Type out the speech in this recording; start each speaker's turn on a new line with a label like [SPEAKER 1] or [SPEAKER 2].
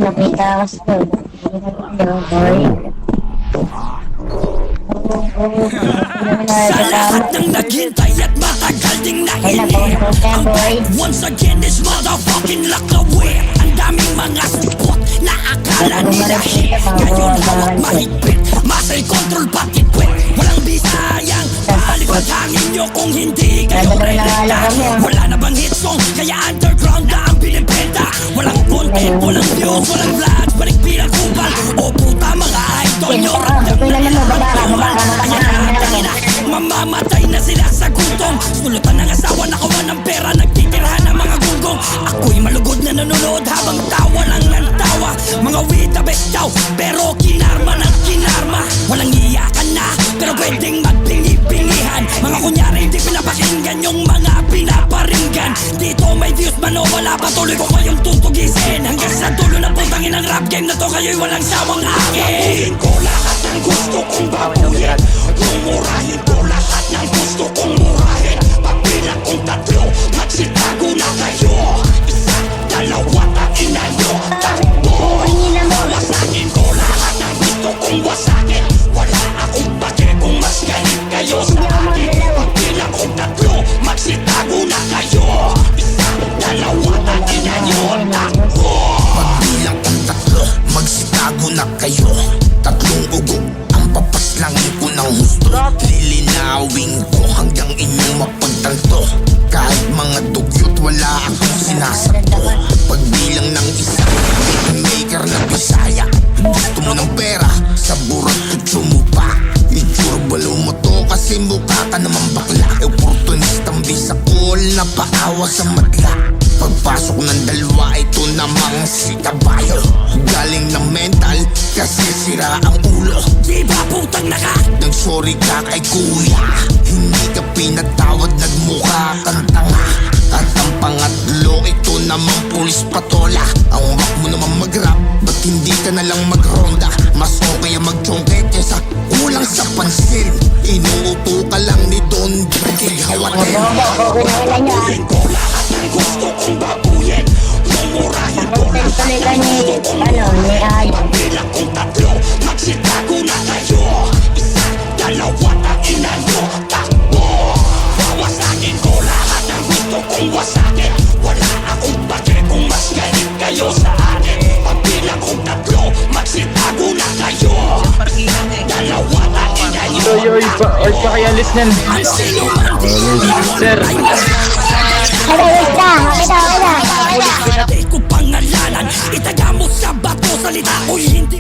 [SPEAKER 1] Nakita ako sa school. Hello, boy.
[SPEAKER 2] Sa lahat ng naghintay at matagal ding nahiling, ang bike once again is motherfucking lock away. Ang daming mga supot na akala nila hit, ngayon hawak mahigpit, muscle control pati quit. Walang bisayang palipad hangin nyo kung hindi kayo relata. Wala na bang hit song, kaya underground na ang pinipenta. Walang content, walang views, walang vlogs, balik bilang kupal. O puta mga idol nyo, rap na mamamatay na sila sa gutom. Sulutan ng asawa na kawan ng pera, nagtitirhan ng mga gunggong. Ako'y malugod na nanonood habang tawa lang ng tawa. Mga witabes daw, pero kinarma ng kinarma. Walang iyakan na, pero pwedeng magpingi-pingihan. Mga kunyari hindi pinapakinggan yung mga pinaparinggan. Dito may views man o wala, patuloy ko kayong tutugisin. Hanggang sa dulo na puntangin ang rap game na to, kayo'y walang sawang akin. Babuhin ko lahat ng gusto kong babuhin. Mumurahin ko lahat ng gusto kong murahin. Pagbilang kong tatlo, magsitago na kayo. Isa, dalawa, taina nyo, takbo. Wasakin ko lahat ng gusto kong wasakin. Wala akong pake kung mas galit kayo sa akin. Pagbilang kong tatlo, magsitago na kayo. Isa, dalawa, taina nyo, takbo. Pagbilang kong tatlo, magsitago na kayo. Tatlong ugo ang papaslangin ko ng husto. Lilinawin ko hanggang inyong mapagtanto. Kahit mga dugyot wala akong sinasakto. Pagbilang ng isa, maker na Bisaya. Gusto mo ng pera, sa burat kutso mo pa. Itsura mo to kasi mukha ka naman bakla. Opportunistang bisakol na paawa sa madla. Pagpasok ng dalawa, ito namang si kabayo. Galing ng mental, kasi sira ang ulo. Di ba putang naka? Nag-sorry ka kay kuya. Hindi ka pinatawad, nagmukha kang tanga. At ang pangatlo, ito namang pulis patola. Ang wak mo naman mag-rap, ba't hindi ka nalang mag-ronda? Mas okay ang mag-chongket kesa kulang sa pansin. Inuuto ka lang ni Don Drake. Hawatin babuhin ko lahat ng gusto kong babuhin. Mumurahin ko lahat ng gusto kong murahin. Pagbilang kong tatlo, magsitago na kayo. Isa, dalawa, taina nyo, takbo. Wawasakin ko lahat ng gusto kong wasakin. Wala akong pake kung mas galit kayo sa akin. Pagbilang kong tatlo, magsitago na kayo. Dalawa, taina nyo, takbo.
[SPEAKER 3] Oy, pa kaya listen. Sir.
[SPEAKER 2] Ko pangalanan, itaga mo sa bato, salita ko'y hindi